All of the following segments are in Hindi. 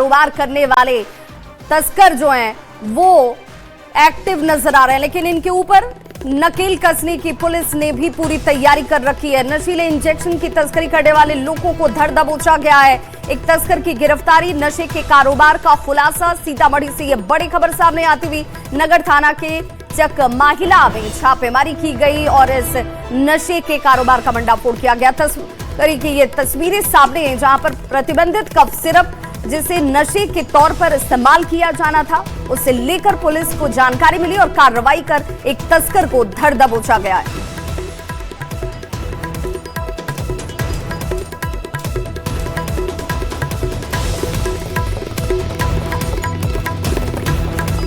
कारोबार करने वाले तस्कर जो हैं वो एक्टिव नजर आ रहे हैं, लेकिन इनके ऊपर नकेल कसने की पुलिस ने भी पूरी तैयारी कर रखी है। नशीले इंजेक्शन की तस्करी करने वाले लोगों को धर दबोचा गया है। एक तस्कर की गिरफ्तारी, नशे के कारोबार का खुलासा। सीतामढ़ी से यह बड़ी खबर सामने आती हुई नगर थाना के चक माहिला में छापेमारी की गई और इस नशे के कारोबार का भंडाफोड़ किया गया। तस्करी की ये तस्वीरें सामने हैं जहां पर प्रतिबंधित कफ सिरप जिसे नशे के तौर पर इस्तेमाल किया जाना था, उसे लेकर पुलिस को जानकारी मिली और कार्रवाई कर एक तस्कर को धर दबोचा गया है।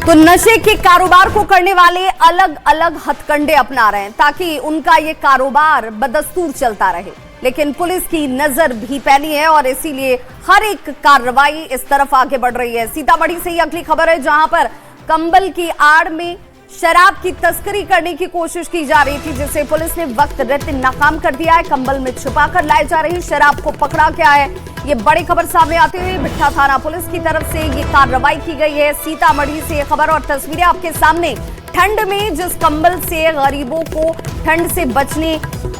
तो नशे के कारोबार को करने वाले अलग अलग हथकंडे अपना रहे हैं ताकि उनका ये कारोबार बदस्तूर चलता रहे, लेकिन पुलिस की नजर भी पैनी है और इसीलिए हर एक कार्रवाई इस तरफ आगे बढ़ रही है। सीतामढ़ी से ही अगली खबर है जहां पर कंबल की आड़ में शराब की तस्करी करने की कोशिश की जा रही थी, जिसे पुलिस ने वक्त रहते नाकाम कर दिया है। कंबल में छुपाकर लाई जा रही शराब को पकड़ा गया है। ये बड़ी खबर सामने आते हुए भिट्ठा थाना पुलिस की तरफ से ये कार्रवाई की गई है। सीतामढ़ी से ये खबर और तस्वीरें आपके सामने। ठंड में जिस कंबल से गरीबों को ठंड से बचने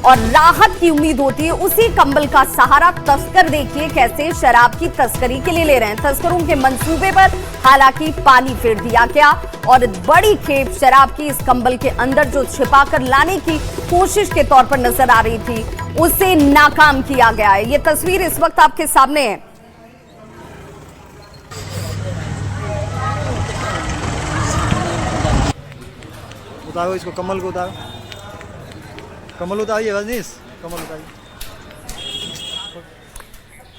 और राहत की उम्मीद होती है, उसी कंबल का सहारा तस्कर देखिए कैसे शराब की तस्करी के लिए ले रहे हैं। तस्करों के मंसूबे पर हालांकि पानी फेर दिया गया और बड़ी खेप शराब की इस कंबल के अंदर जो छिपाकर लाने की कोशिश के तौर पर नजर आ रही थी, उसे नाकाम किया गया है। ये तस्वीर इस वक्त आपके सामने है। उतारो इसको, कमल को उतारो, कमल उतारिए रजनीश, कमल उतारिए।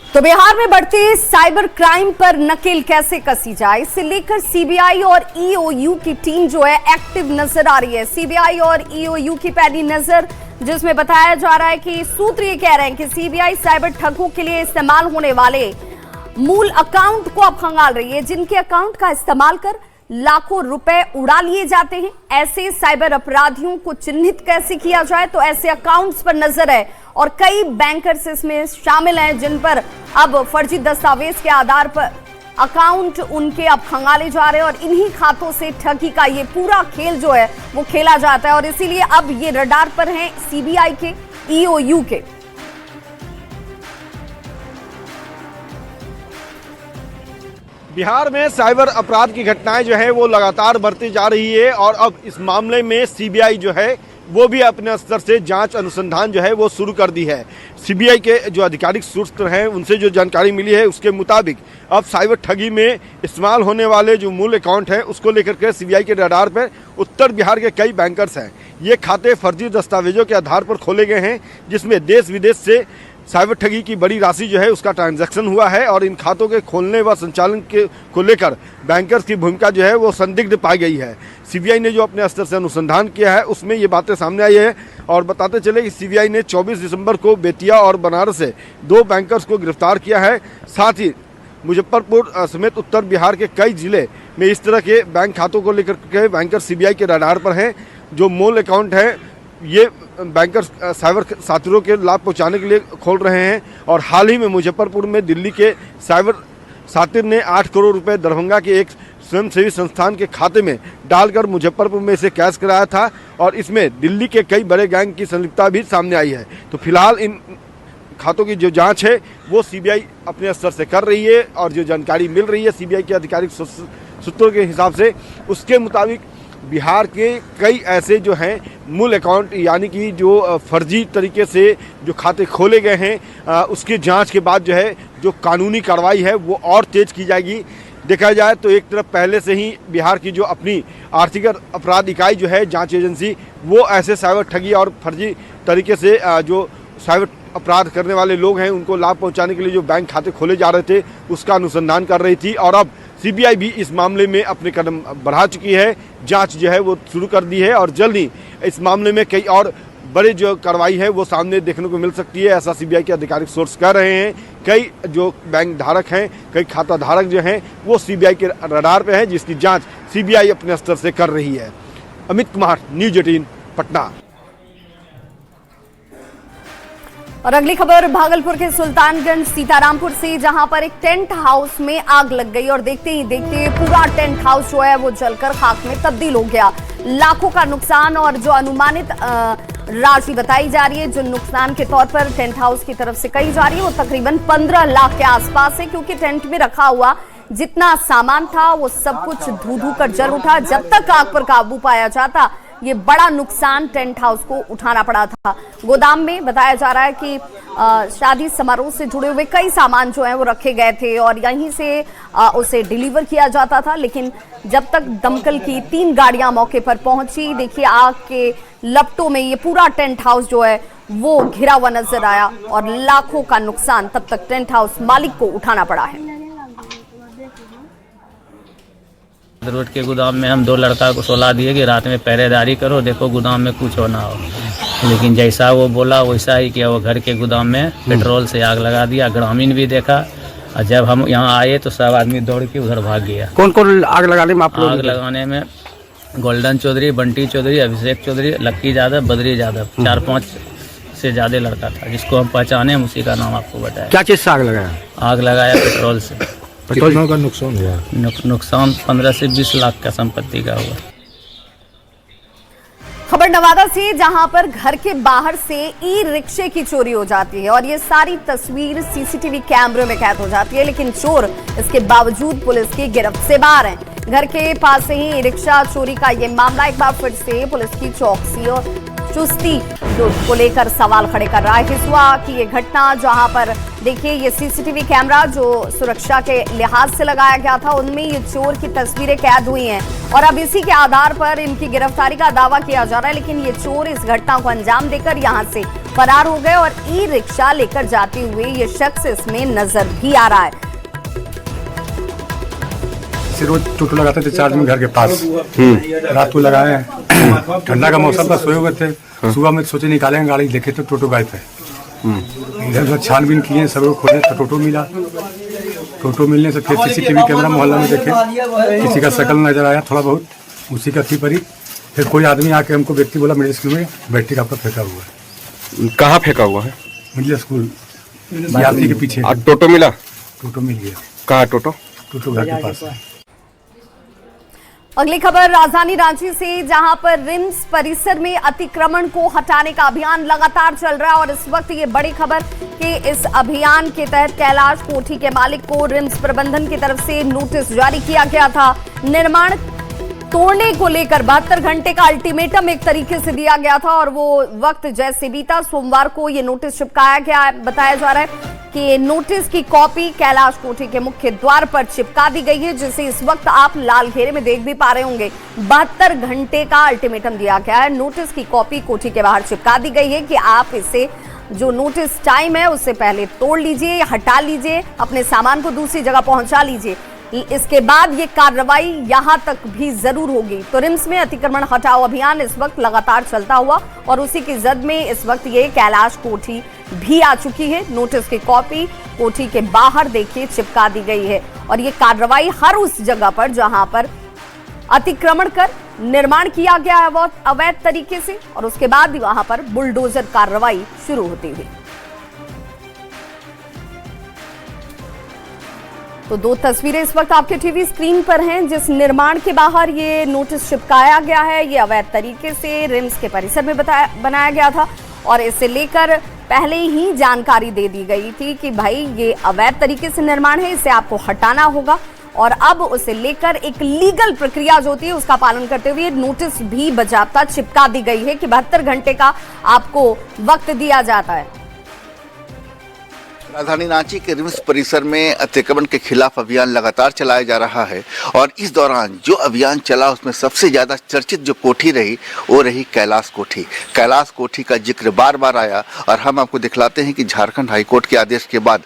तो बिहार में बढ़ते साइबर क्राइम पर नकेल कैसे कसी जाए, इसे लेकर सीबीआई और ईओयू की टीम जो है एक्टिव नजर आ रही है। सीबीआई और ईओयू की पैनी नजर, जिसमें बताया जा रहा है कि सूत्र ये कह रहे हैं कि सीबीआई साइबर ठगों के लिए इस्तेमाल होने वाले मूल अकाउंट को अब खंगाल रही है, जिनके अकाउंट का इस्तेमाल कर लाखों रुपए उड़ा लिए जाते हैं। ऐसे साइबर अपराधियों को चिन्हित कैसे किया जाए, तो ऐसे अकाउंट्स पर नजर है और कई बैंकर्स इसमें शामिल हैं जिन पर अब फर्जी दस्तावेज के आधार पर अकाउंट उनके अब खंगाले जा रहे हैं और इन्हीं खातों से ठगी का ये पूरा खेल जो है वो खेला जाता है और इसीलिए अब ये रडार पर हैं सीबीआई के, ईओयू के। बिहार में साइबर अपराध की घटनाएं जो है वो लगातार बढ़ती जा रही है और अब इस मामले में सीबीआई जो है वो भी अपने स्तर से जांच अनुसंधान जो है वो शुरू कर दी है। सीबीआई के जो आधिकारिक सूत्र हैं उनसे जो जानकारी मिली है उसके मुताबिक अब साइबर ठगी में इस्तेमाल होने वाले जो मूल अकाउंट हैं उसको लेकर के सीबीआई के रडार पर उत्तर बिहार के कई बैंकर्स हैं। ये खाते फर्जी दस्तावेजों के आधार पर खोले गए हैं, जिसमें देश विदेश से साइबर ठगी की बड़ी राशि जो है उसका ट्रांजैक्शन हुआ है और इन खातों के खोलने व संचालन के को लेकर बैंकर्स की भूमिका जो है वो संदिग्ध पाई गई है। सीबीआई ने जो अपने स्तर से अनुसंधान किया है उसमें ये बातें सामने आई है और बताते चले कि सीबीआई ने 24 दिसंबर को बेतिया और बनारस से 2 बैंकर्स को गिरफ्तार किया है। साथ ही मुजफ्फरपुर समेत उत्तर बिहार के कई जिले में इस तरह के बैंक खातों को लेकर के बैंकर सीबीआई के रडार पर हैं। जो मूल अकाउंट है ये बैंकर साइबर साथियों के लाभ पहुंचाने के लिए खोल रहे हैं और हाल ही में मुजफ्फरपुर में दिल्ली के साइबर सातिर ने 8 करोड़ रुपए दरभंगा के एक स्वयंसेवी संस्थान के खाते में डालकर मुजफ्फरपुर में इसे कैश कराया था और इसमें दिल्ली के कई बड़े गैंग की संलिप्तता भी सामने आई है। तो फिलहाल इन खातों की जो जांच है वो सीबीआई अपने स्तर से कर रही है और जो जानकारी मिल रही है सीबीआई के आधिकारिक सूत्रों के हिसाब से, उसके मुताबिक बिहार के कई ऐसे जो हैं मूल अकाउंट यानी कि जो फर्जी तरीके से जो खाते खोले गए हैं उसकी जांच के बाद जो है जो कानूनी कार्रवाई है वो और तेज की जाएगी। देखा जाए तो एक तरफ पहले से ही बिहार की जो अपनी आर्थिक अपराध इकाई जो है जांच एजेंसी, वो ऐसे साइबर ठगी और फर्जी तरीके से जो साइबर अपराध करने वाले लोग हैं उनको लाभ पहुंचाने के लिए जो बैंक खाते खोले जा रहे थे उसका अनुसंधान कर रही थी और अब सीबीआई भी इस मामले में अपने कदम बढ़ा चुकी है। जांच जो है वो शुरू कर दी है और जल्द ही इस मामले में कई और बड़े जो कार्रवाई है वो सामने देखने को मिल सकती है, ऐसा सीबीआई के आधिकारिक सोर्स कह रहे हैं। कई जो बैंक धारक हैं, कई खाता धारक जो हैं वो सीबीआई के रडार पे हैं, जिसकी जांच सीबीआई अपने स्तर से कर रही है। अमित कुमार, न्यूज़ 18 पटना। और अगली खबर भागलपुर के सुल्तानगंज सीतारामपुर से, जहां पर एक टेंट हाउस में आग लग गई और देखते ही देखते पूरा टेंट हाउस जो है वो जलकर खाक में तब्दील हो गया। लाखों का नुकसान और जो अनुमानित राशि बताई जा रही है, जो नुकसान के तौर पर टेंट हाउस की तरफ से कही जा रही है, वो तकरीबन 15 लाख के आसपास है, क्योंकि टेंट में रखा हुआ जितना सामान था वो सब कुछ धू धू कर जल उठा। जब तक आग पर काबू पाया जाता, ये बड़ा नुकसान टेंट हाउस को उठाना पड़ा था। गोदाम में बताया जा रहा है कि शादी समारोह से जुड़े हुए कई सामान जो है वो रखे गए थे और यहीं से उसे डिलीवर किया जाता था, लेकिन जब तक दमकल की 3 गाड़ियां मौके पर पहुंची, देखिए आग के लपटों में ये पूरा टेंट हाउस जो है वो घिरा हुआ नजर आया और लाखों का नुकसान तब तक टेंट हाउस मालिक को उठाना पड़ा है। रोड के गोदाम में हम 2 लड़का को सलाह दिए कि रात में पहरेदारी करो, देखो गोदाम में कुछ हो ना हो, लेकिन जैसा वो बोला वैसा ही किया। वो घर के गोदाम में पेट्रोल से आग लगा दिया। ग्रामीण भी देखा और जब हम यहाँ आए तो सब आदमी दौड़ के उधर भाग गया। कौन कौन आग लगाने में आप लोग? आग लगाने में गोल्डन चौधरी, बंटी चौधरी, अभिषेक चौधरी, लक्की यादव, बद्री यादव, 4-5 से ज्यादा लड़का था जिसको हम पहचाने, हम उसी का नाम आपको बताया। क्या चीज से आग लगाया? आग लगाया पेट्रोल से। कितना का नुकसान हुआ? नुकसान 15 से 20 लाख का संपत्ति का हुआ। खबर नवादा से, जहां पर घर के बाहर से ई रिक्शे की चोरी हो जाती है और ये सारी तस्वीर सीसीटीवी कैमरे में कैद हो जाती है, लेकिन चोर इसके बावजूद पुलिस की गिरफ्त से बाहर हैं। घर के पास से ही रिक्शा चोरी का ये मामला एक बार फिर से पुलिस की चौकसी और चुस्ती को लेकर सवाल खड़े कर रहा है। हिसुआ की ये घटना, जहां पर देखिए ये सीसीटीवी कैमरा जो सुरक्षा के लिहाज से लगाया गया था, उनमें ये चोर की तस्वीरें कैद हुई हैं और अब इसी के आधार पर इनकी गिरफ्तारी का दावा किया जा रहा है। लेकिन ये चोर इस घटना को अंजाम देकर यहां से फरार हो गए और ई रिक्शा लेकर जाते हुए ये शख्स इसमें नजर भी आ रहा है। रोज टोटो लगाते थे 4 दिन घर के पास। रात को लगाए, ठंडा का मौसम था, सोए हुए थे। सुबह में सोचे निकालेंगे गाड़ी, देखे तो टोटो गायब है। इधर उधर छानबीन किए, सब लोग खोजे तो टोटो मिला। टोटो मिलने से फिर सीसीटीवी कैमरा मोहल्ला में देखे, किसी का शकल नजर आया थोड़ा बहुत, उसी का थी परी। फिर कोई आदमी आके हमको व्यक्ति बोला मिडिल स्कूल में बैटरी का फेंका हुआ है। कहाँ फेंका हुआ है? मिडिल स्कूल यात्री के पीछे। टोटो मिला? टोटो मिल गया। कहाँ टोटो? टोटो घर के पास है। अगली खबर राजधानी रांची से, जहां पर रिम्स परिसर में अतिक्रमण को हटाने का अभियान लगातार चल रहा है और इस वक्त ये बड़ी खबर कि इस अभियान के तहत कैलाश कोठी के मालिक को रिम्स प्रबंधन की तरफ से नोटिस जारी किया गया था। निर्माण तोड़ने को लेकर 72 घंटे का अल्टीमेटम एक तरीके से दिया गया था और वो वक्त जैसे बीता, सोमवार को ये नोटिस चिपकाया गया है। बताया जा रहा है कि नोटिस की कॉपी कैलाश कोठी के मुख्य द्वार पर चिपका दी गई है, जिसे इस वक्त आप लाल घेरे में देख भी पा रहे होंगे। 72 घंटे का अल्टीमेटम दिया गया है। नोटिस की कॉपी कोठी के बाहर चिपका दी गई है कि आप इसे जो नोटिस टाइम है उससे पहले तोड़ लीजिए, हटा लीजिए, अपने सामान को दूसरी जगह पहुंचा लीजिए। इसके बाद ये कार्रवाई यहां तक भी जरूर होगी। तो रिम्स में अतिक्रमण हटाओ अभियान इस वक्त लगातार चलता हुआ और उसी की जद में इस वक्त ये कैलाश कोठी भी आ चुकी है। नोटिस की कॉपी कोठी के बाहर देखिए चिपका दी गई है और ये कार्रवाई हर उस जगह पर जहां पर अतिक्रमण कर निर्माण किया गया है वो अवैध तरीके से, और उसके बाद वहां पर बुलडोजर कार्रवाई शुरू होती हुई। तो 2 तस्वीरें इस वक्त आपके टीवी स्क्रीन पर हैं। जिस निर्माण के बाहर ये नोटिस चिपकाया गया है, ये अवैध तरीके से रिम्स के परिसर में बनाया गया था और इसे लेकर पहले ही जानकारी दे दी गई थी कि भाई ये अवैध तरीके से निर्माण है, इसे आपको हटाना होगा। और अब उसे लेकर एक लीगल प्रक्रिया जो होती है उसका पालन करते हुए नोटिस भी बाकायदा चिपका दी गई है कि 72 घंटे का आपको वक्त दिया जाता है। राजधानी रांची के रिम्स परिसर में अतिक्रमण के खिलाफ अभियान लगातार चलाया जा रहा है और इस दौरान जो अभियान चला उसमें सबसे ज़्यादा चर्चित जो कोठी रही वो रही कैलाश कोठी। कैलाश कोठी का जिक्र बार बार आया और हम आपको दिखलाते हैं कि झारखंड हाईकोर्ट के आदेश के बाद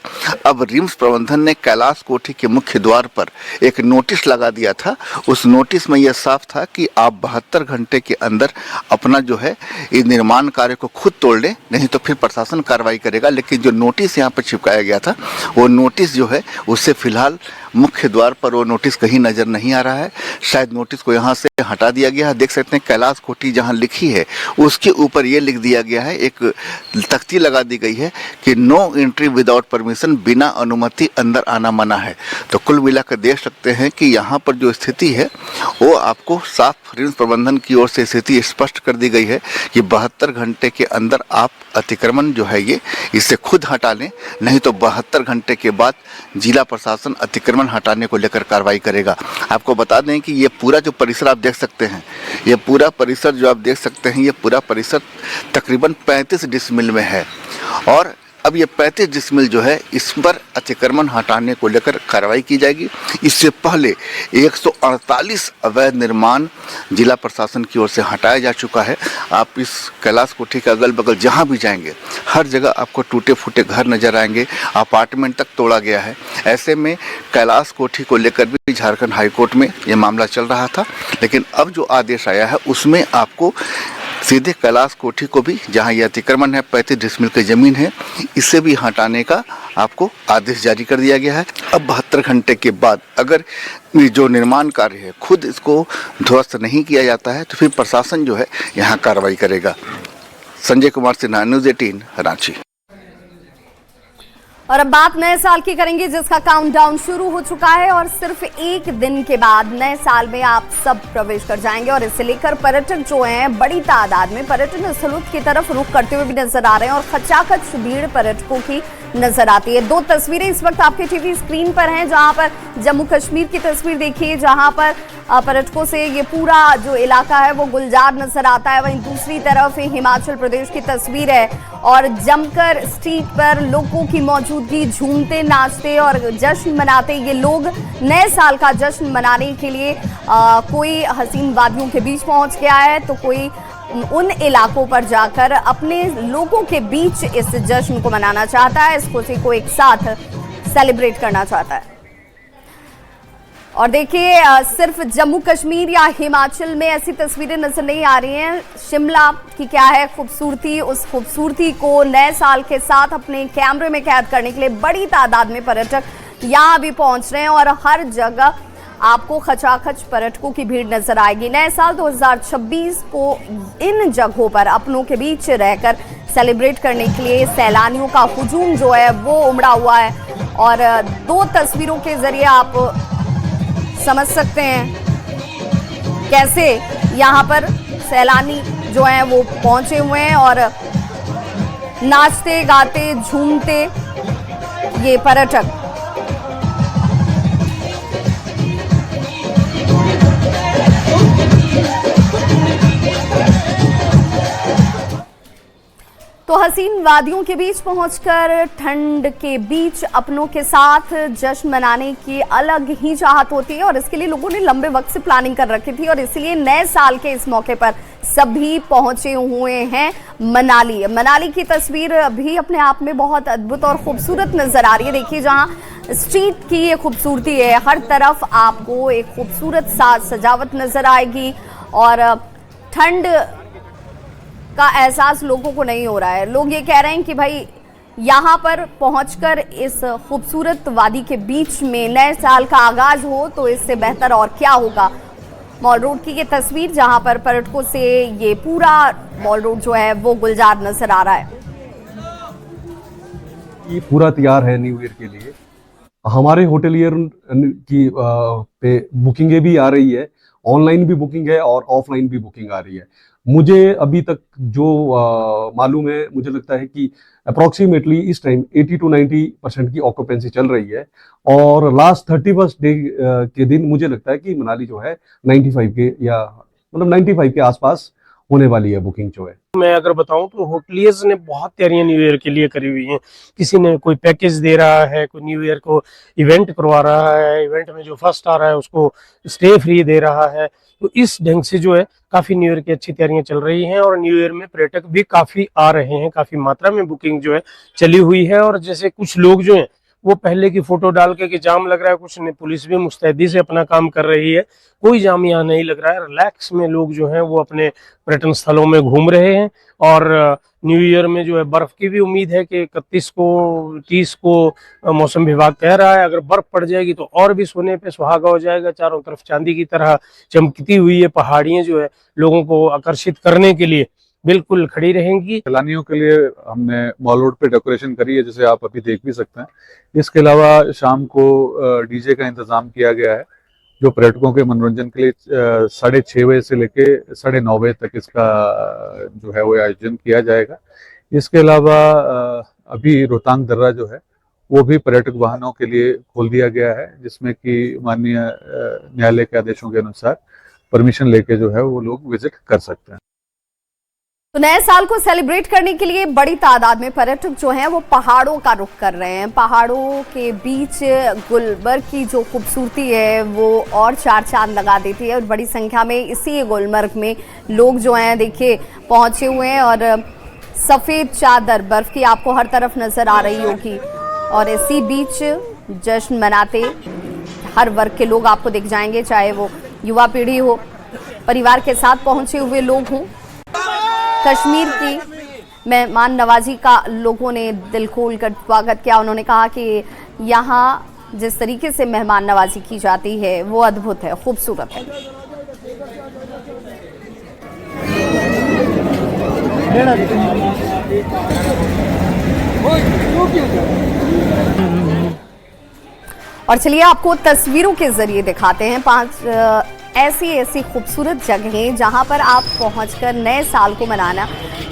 अब रिम्स प्रबंधन ने कैलाश कोठी के मुख्य द्वार पर एक नोटिस लगा दिया था। उस नोटिस में यह साफ था कि आप 72 घंटे के अंदर अपना जो है इस निर्माण कार्य को खुद तोड़ लें, नहीं तो फिर प्रशासन कार्रवाई करेगा। लेकिन जो नोटिस यहाँ पर चिपकाया गया था, वो नोटिस जो है उससे फिलहाल मुख्य द्वार पर वो नोटिस कहीं नज़र नहीं आ रहा है। शायद नोटिस को यहाँ से हटा दिया गया है। देख सकते हैं कैलाश कोठी जहाँ लिखी है उसके ऊपर ये लिख दिया गया है, एक तख्ती लगा दी गई है कि नो एंट्री विदाउट परमिशन, बिना अनुमति अंदर आना मना है। तो कुल मिलाकर देख सकते हैं कि यहाँ पर जो स्थिति है वो आपको साफ रिम्स प्रबंधन की ओर से स्थिति स्पष्ट कर दी गई है कि 72 घंटे के अंदर आप अतिक्रमण जो है ये इसे खुद हटा लें, नहीं तो 72 घंटे के बाद जिला प्रशासन अतिक्रमण हटाने को लेकर कार्रवाई करेगा। आपको बता दें कि ये पूरा जो परिसर आप देख सकते हैं, ये पूरा परिसर जो आप देख सकते हैं, ये पूरा परिसर तकरीबन 35 डिसमिल में है और अब ये 35 डिसमिल जो है इस पर अतिक्रमण हटाने को लेकर कार्रवाई की जाएगी। इससे पहले 148 अवैध निर्माण जिला प्रशासन की ओर से हटाया जा चुका है। आप इस कैलाश कोठी के अगल बगल जहां भी जाएंगे हर जगह आपको टूटे फूटे घर नजर आएंगे, अपार्टमेंट तक तोड़ा गया है। ऐसे में कैलाश कोठी को लेकर भी झारखंड हाईकोर्ट में ये मामला चल रहा था, लेकिन अब जो आदेश आया है उसमें आपको सीधे कैलाश कोठी को भी, जहां ये अतिक्रमण है 35 डिसमिल की जमीन है, इसे भी हटाने का आपको आदेश जारी कर दिया गया है। अब 72 घंटे के बाद अगर जो निर्माण कार्य है खुद इसको ध्वस्त नहीं किया जाता है तो फिर प्रशासन जो है यहाँ कार्रवाई करेगा। संजय कुमार सिन्हा, न्यूज़ 18, रांची। और अब बात नए साल की करेंगे जिसका काउंटडाउन शुरू हो चुका है और सिर्फ एक दिन के बाद नए साल में आप सब प्रवेश कर जाएंगे और इसे लेकर पर्यटक जो हैं बड़ी तादाद में पर्यटन स्थलों की तरफ रुख करते हुए भी नजर आ रहे हैं और खचाखच भीड़ पर्यटकों की नजर आती है। दो तस्वीरें इस वक्त आपके टीवी स्क्रीन पर हैं, जहां पर जम्मू कश्मीर की तस्वीर देखिए जहां पर पर्यटकों से ये पूरा जो इलाका है वो गुलजार नजर आता है। वहीं दूसरी तरफ हिमाचल प्रदेश की तस्वीर है और जमकर स्ट्रीट पर लोगों की मौजूदगी, झूमते नाचते और जश्न मनाते ये लोग नए साल का जश्न मनाने के लिए कोई हसीन वादियों के बीच पहुंच गया है तो कोई उन इलाकों पर जाकर अपने लोगों के बीच इस जश्न को मनाना चाहता है, इस खुशी को एक साथ सेलिब्रेट करना चाहता है। और देखिए सिर्फ जम्मू कश्मीर या हिमाचल में ऐसी तस्वीरें नजर नहीं आ रही हैं। शिमला की क्या है खूबसूरती, उस खूबसूरती को नए साल के साथ अपने कैमरे में कैद करने के लिए बड़ी तादाद में पर्यटक यहाँ भी पहुंच रहे हैं और हर जगह आपको खचाखच पर्यटकों की भीड़ नजर आएगी। नए साल 2026 को इन जगहों पर अपनों के बीच रहकर सेलिब्रेट करने के लिए सैलानियों का हुजूम जो है वो उमड़ा हुआ है और दो तस्वीरों के जरिए आप समझ सकते हैं कैसे यहाँ पर सैलानी जो हैं वो पहुंचे हुए हैं और नाचते गाते झूमते ये पर्यटक। तो हसीन वादियों के बीच पहुंचकर ठंड के बीच अपनों के साथ जश्न मनाने की अलग ही चाहत होती है और इसके लिए लोगों ने लंबे वक्त से प्लानिंग कर रखी थी और इसलिए नए साल के इस मौके पर सभी पहुंचे हुए हैं मनाली। मनाली की तस्वीर भी अपने आप में बहुत अद्भुत और खूबसूरत नजर आ रही है। देखिए जहां स्ट्रीट की ये खूबसूरती है, हर तरफ आपको एक खूबसूरत साज सजावट नजर आएगी और ठंड का एहसास लोगों को नहीं हो रहा है। लोग ये कह रहे हैं कि भाई यहाँ पर पहुंचकर इस खूबसूरत वादी के बीच में नए साल का आगाज हो तो इससे बेहतर और क्या होगा। मॉल रोड की ये तस्वीर जहां पर पर्यटकों से ये पूरा मॉल रोड जो है वो गुलजार नजर आ रहा है। ये पूरा तैयार है न्यू ईयर के लिए। हमारे होटलियर की पे बुकिंगें भी आ रही है, ऑनलाइन भी बुकिंग है और ऑफलाइन भी बुकिंग आ रही है। मुझे अभी तक जो मालूम है, मुझे लगता है कि अप्रॉक्सीमेटली इस टाइम 80 to 90% की ऑक्यूपेंसी चल रही है और लास्ट 31st डे के दिन मुझे लगता है कि मनाली जो है 95 के या मतलब 95 के आसपास होने वाली है बुकिंग जो है। मैं अगर बताऊं तो होटलियर्स ने बहुत तैयारियां न्यू ईयर के लिए करी हुई हैं। किसी ने कोई पैकेज दे रहा है, कोई न्यू ईयर को इवेंट करवा रहा है, इवेंट में जो फर्स्ट आ रहा है उसको स्टे फ्री दे रहा है। तो इस ढंग से जो है काफी न्यू ईयर की अच्छी तैयारियां चल रही हैं और न्यू ईयर में पर्यटक भी काफी आ रहे हैं, काफी मात्रा में बुकिंग जो है चली हुई है। और जैसे कुछ लोग जो हैं वो पहले की फोटो डाल के कि जाम लग रहा है कुछ नहीं, पुलिस भी मुस्तैदी से अपना काम कर रही है, कोई जाम यहाँ नहीं लग रहा है। रिलैक्स में लोग जो हैं वो अपने पर्यटन स्थलों में घूम रहे हैं। और न्यू ईयर में जो है बर्फ की भी उम्मीद है कि 31 को 30 को मौसम विभाग कह रहा है। अगर बर्फ पड़ जाएगी तो और भी सोने पे सुहागा हो जाएगा, चारों तरफ चांदी की तरह चमकती हुई ये पहाड़ियां जो है लोगों को आकर्षित करने के लिए बिल्कुल खड़ी रहेंगी। सैलानियों के लिए हमने मॉल रोड पे डेकोरेशन करी है, जिसे आप अभी देख भी सकते हैं। इसके अलावा शाम को डीजे का इंतजाम किया गया है, जो पर्यटकों के मनोरंजन के लिए 6:30 बजे से लेके 9:30 बजे तक इसका जो है वो आयोजन किया जाएगा। इसके अलावा अभी रोहतांग दर्रा जो है वो भी पर्यटक वाहनों के लिए खोल दिया गया है, जिसमें कि माननीय न्यायालय के आदेशों के अनुसार परमिशन लेके जो है वो लोग विजिट कर सकते हैं। तो नए साल को सेलिब्रेट करने के लिए बड़ी तादाद में पर्यटक जो हैं वो पहाड़ों का रुख कर रहे हैं। पहाड़ों के बीच गुलमर्ग की जो खूबसूरती है वो और चार चांद लगा देती है और बड़ी संख्या में इसी गुलमर्ग में लोग जो हैं देखिए पहुंचे हुए हैं और सफ़ेद चादर बर्फ की आपको हर तरफ नजर आ रही होगी और इसी बीच जश्न मनाते हर वर्ग के लोग आपको दिख जाएंगे, चाहे वो युवा पीढ़ी हो, परिवार के साथ पहुंचे हुए लोग हों। कश्मीर की मेहमान नवाजी का लोगों ने दिल खोल कर स्वागत किया। उन्होंने कहा कि यहाँ जिस तरीके से मेहमान नवाजी की जाती है वो अद्भुत है, खूबसूरत है। और चलिए आपको तस्वीरों के जरिए दिखाते हैं 5 ऐसी खूबसूरत जगहें जहां पर आप पहुंचकर नए साल को मनाना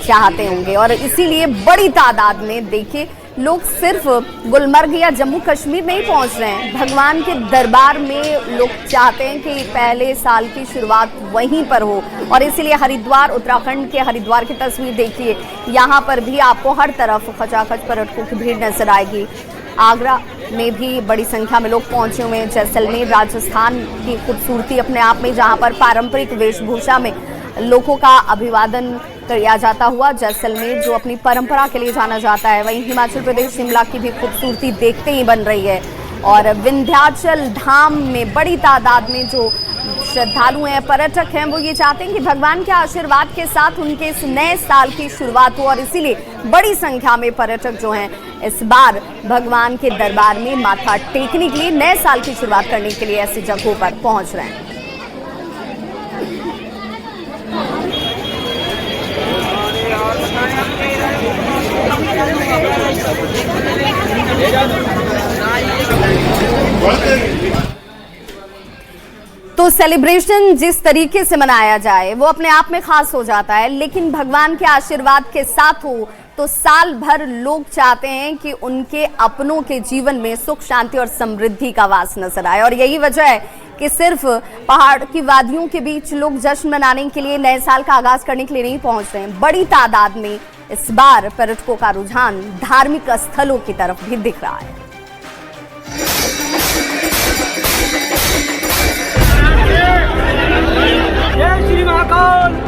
चाहते होंगे। और इसीलिए बड़ी तादाद में देखिए लोग सिर्फ गुलमर्ग या जम्मू कश्मीर नहीं पहुंच रहे हैं, भगवान के दरबार में लोग चाहते हैं कि पहले साल की शुरुआत वहीं पर हो। और इसीलिए हरिद्वार, उत्तराखंड के हरिद्वार की तस्वीर देखिए, यहाँ पर भी आपको हर तरफ खचाखच पर्यटकों की भीड़ नजर आएगी। आगरा में भी बड़ी संख्या में लोग पहुंचे हुए हैं। जैसलमेर राजस्थान की खूबसूरती अपने आप में, जहां पर पारंपरिक वेशभूषा में लोगों का अभिवादन किया जाता हुआ जैसलमेर जो अपनी परंपरा के लिए जाना जाता है। वहीं हिमाचल प्रदेश शिमला की भी खूबसूरती देखते ही बन रही है। और विंध्याचल धाम में बड़ी तादाद में जो श्रद्धालु हैं, पर्यटक हैं, वो ये चाहते हैं कि भगवान के आशीर्वाद के साथ उनके इस नए साल की शुरुआत हो। और इसीलिए बड़ी संख्या में पर्यटक जो हैं इस बार भगवान के दरबार में माथा टेकने के लिए, नए साल की शुरुआत करने के लिए ऐसी जगहों पर पहुंच रहे हैं। तो सेलिब्रेशन जिस तरीके से मनाया जाए वो अपने आप में खास हो जाता है, लेकिन भगवान के आशीर्वाद के साथ हो तो साल भर लोग चाहते हैं कि उनके अपनों के जीवन में सुख, शांति और समृद्धि का वास नजर आए। और यही वजह है कि सिर्फ पहाड़ की वादियों के बीच लोग जश्न मनाने के लिए, नए साल का आगाज करने के लिए नहीं पहुंच रहे हैं। बड़ी तादाद में इस बार पर्यटकों का रुझान धार्मिक स्थलों की तरफ भी दिख रहा है। जय श्री महाकाल।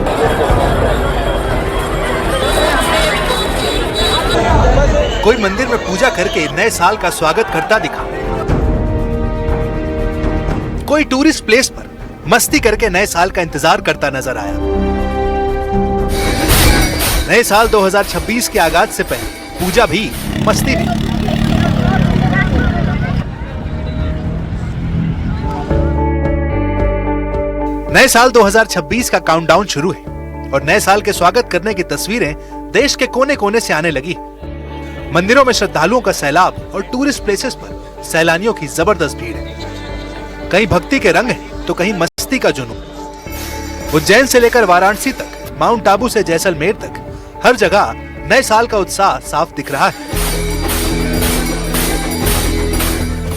कोई मंदिर में पूजा करके नए साल का स्वागत करता दिखा, कोई टूरिस्ट प्लेस पर मस्ती करके नए साल का इंतजार करता नजर आया। नए साल 2026 के आगाज से पहले पूजा भी, मस्ती भी। नए साल 2026 का काउंटडाउन शुरू है और नए साल के स्वागत करने की तस्वीरें देश के कोने कोने से आने लगी। मंदिरों में श्रद्धालुओं का सैलाब और टूरिस्ट प्लेसेस पर सैलानियों की जबरदस्त भीड़ है। कहीं भक्ति के रंग है तो कहीं मस्ती का जुनून। उज्जैन से लेकर वाराणसी तक, माउंट आबू से जैसलमेर तक, हर जगह नए साल का उत्साह साफ दिख रहा है।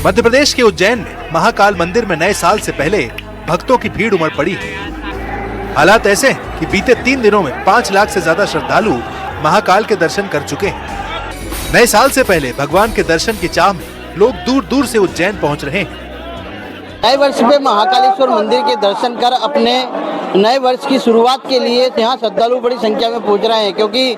मध्य प्रदेश के उज्जैन में महाकाल मंदिर में नए साल से पहले भक्तों की भीड़ उमड़ पड़ी है। हालात ऐसे हैं कि बीते 3 दिनों में 5 लाख से ज्यादा श्रद्धालु महाकाल के दर्शन कर चुके हैं। नए साल से पहले भगवान के दर्शन की चाह में लोग दूर दूर से उज्जैन पहुंच रहे हैं। नए वर्ष पे महाकालेश्वर मंदिर के दर्शन कर अपने नए वर्ष की शुरुआत के लिए यहाँ श्रद्धालु बड़ी संख्या में पहुँच रहे हैं, क्योंकि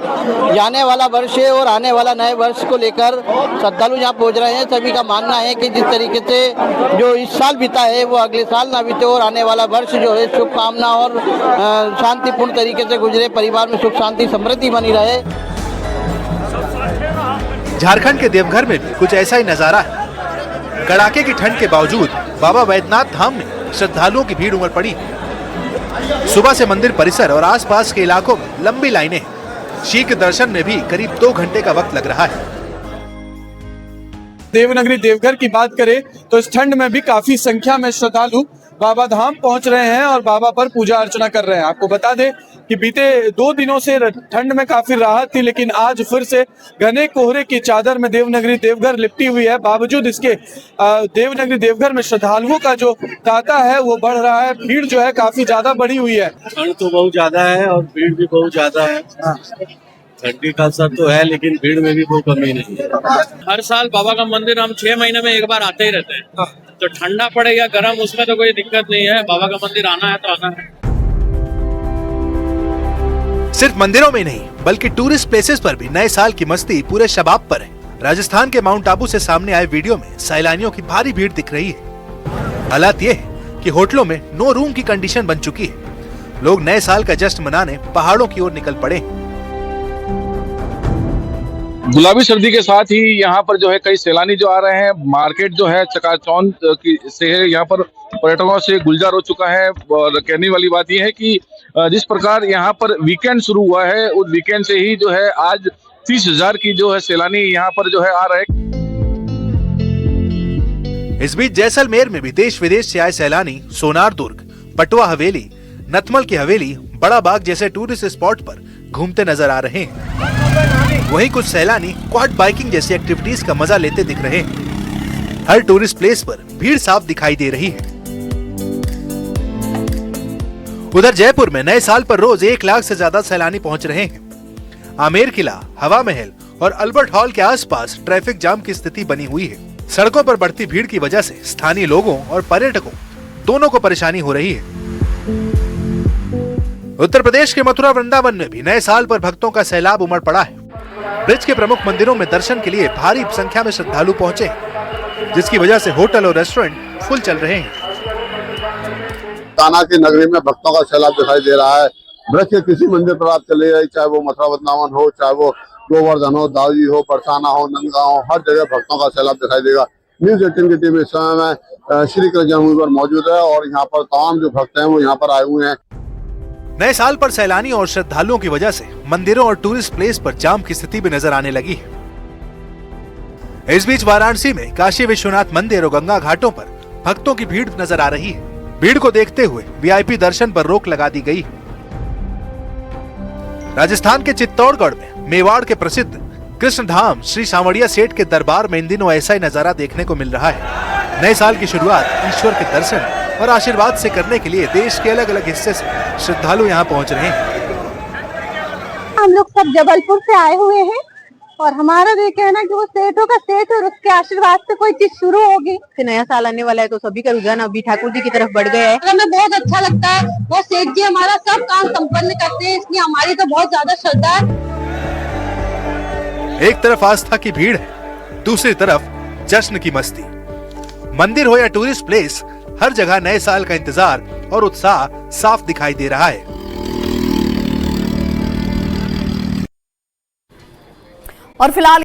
जाने वाला वर्ष है और आने वाला नए वर्ष को लेकर श्रद्धालु यहाँ पहुँच रहे हैं। सभी का मानना है कि जिस तरीके से जो इस साल बीता है वो अगले साल ना बीते और आने वाला वर्ष जो है शुभकामना और शांतिपूर्ण तरीके से गुजरे, परिवार में सुख शांति समृद्धि बनी रहे। झारखंड के देवघर में भी कुछ ऐसा ही नजारा है। कड़ाके की ठंड के बावजूद बाबा बैद्यनाथ धाम में श्रद्धालुओं की भीड़ उमड़ पड़ी। सुबह से मंदिर परिसर और आसपास के इलाकों में लंबी लाइनें हैं। शीघ्र दर्शन में भी करीब 2 घंटे का वक्त लग रहा है। देवनगरी देवघर की बात करें तो इस ठंड में भी काफी संख्या में श्रद्धालु बाबा धाम पहुंच रहे हैं और बाबा पर पूजा अर्चना कर रहे हैं। आपको बता दें कि बीते 2 दिनों से ठंड में काफी राहत थी, लेकिन आज फिर से घने कोहरे की चादर में देवनगरी देवघर लिपटी हुई है। बावजूद इसके देवनगरी देवघर में श्रद्धालुओं का जो तांता है वो बढ़ रहा है। भीड़ जो है काफी ज्यादा बढ़ी हुई है। ठंड तो बहुत ज्यादा है और भीड़ भी बहुत ज्यादा है। ठंडी का असर तो है, लेकिन भीड़ में भी कोई कमी नहीं है। हर साल बाबा का मंदिर हम 6 महीने में एक बार आते ही रहते हैं, तो ठंडा पड़े या गर्म उसमें तो कोई दिक्कत नहीं है। बाबा का मंदिर आना है तो आना है। सिर्फ मंदिरों में नहीं बल्कि टूरिस्ट प्लेसेस पर भी नए साल की मस्ती पूरे शबाब पर है। राजस्थान के माउंट आबू से सामने आए वीडियो में सैलानियों की भारी भीड़ दिख रही है। हालात ये है कि होटलों में नो रूम की कंडीशन बन चुकी है। लोग नए साल का जश्न मनाने पहाड़ों की ओर निकल पड़े। गुलाबी सर्दी के साथ ही यहाँ पर जो है कई सैलानी जो आ रहे हैं। मार्केट जो है चकाचौंध से है, यहाँ पर पर्यटकों से गुलजार हो चुका है। और कहने वाली बात यह है कि जिस प्रकार यहाँ पर वीकेंड शुरू हुआ है, उस वीकेंड से ही जो है आज 30,000 की जो है सैलानी यहाँ पर जो है आ रहे हैं। इस बीच जैसलमेर में भी देश विदेश से आए सैलानी सोनार दुर्ग, पटवा हवेली, नथमल की हवेली, बड़ा बाग जैसे टूरिस्ट स्पॉट पर घूमते नजर आ रहे हैं। वहीं कुछ सैलानी क्वाड बाइकिंग जैसी एक्टिविटीज का मजा लेते दिख रहे हैं। हर टूरिस्ट प्लेस पर भीड़ साफ दिखाई दे रही है। उधर जयपुर में नए साल पर रोज 1 लाख से ज्यादा सैलानी पहुंच रहे हैं। आमेर किला, हवा महल और अल्बर्ट हॉल के आसपास ट्रैफिक जाम की स्थिति बनी हुई है। सड़कों पर बढ़ती भीड़ की वजह से स्थानीय लोगों और पर्यटकों दोनों को परेशानी हो रही है। उत्तर प्रदेश के मथुरा वृंदावन में भी नए साल पर भक्तों का सैलाब उमड़ पड़ा है। ब्रिज के प्रमुख मंदिरों में दर्शन के लिए भारी संख्या में श्रद्धालु पहुंचे, जिसकी वजह से होटल और रेस्टोरेंट फुल चल रहे हैं। कान्हा की नगरी में भक्तों का सैलाब दिखाई दे रहा है। ब्रज के किसी मंदिर पर आप चले जाइए, चाहे वो मथुरा वृंदावन हो, चाहे वो गोवर्धन हो, दाऊजी हो, बरसाना हो, नंदगांव हो, हर जगह भक्तों का सैलाब दिखाई देगा। न्यूज़ 18 की टीम इस समय में श्री कृष्ण जन्मभूमि पर मौजूद है और यहाँ पर तमाम जो भक्त हैं वो यहाँ पर आए हुए हैं। नए साल पर सैलानी और श्रद्धालुओं की वजह से मंदिरों और टूरिस्ट प्लेस पर जाम की स्थिति भी नजर आने लगी है। इस बीच वाराणसी में काशी विश्वनाथ मंदिर और गंगा घाटों पर भक्तों की भीड़ नजर आ रही है। भीड़ को देखते हुए वीआईपी दर्शन पर रोक लगा दी गई है। राजस्थान के चित्तौड़गढ़ में मेवाड़ के प्रसिद्ध कृष्ण धाम श्री सांवरिया सेठ के दरबार में इन दिनों ऐसा ही नजारा देखने को मिल रहा है। नए साल की शुरुआत ईश्वर के दर्शन और आशीर्वाद से करने के लिए देश के अलग अलग हिस्से से श्रद्धालु यहाँ पहुँच रहे हैं। हम लोग सब जबलपुर से आए हुए हैं और हमारा ये कहना है कि वो सेठों का सेठ और उसके आशीर्वाद से कोई चीज शुरू होगी। नया साल आने वाला है तो सभी का रुझान अभी ठाकुर जी की तरफ बढ़ गया है। हमें बहुत अच्छा लगता है, वो सेठ जी हमारा सब काम संपन्न करते हैं, इसलिए हमारी तो बहुत ज्यादा श्रद्धा है। एक तरफ आस्था की भीड़ है, दूसरी तरफ जश्न की मस्ती। मंदिर हो या टूरिस्ट प्लेस, हर जगह नए साल का इंतजार और उत्साह साफ दिखाई दे रहा है। और फिलहाल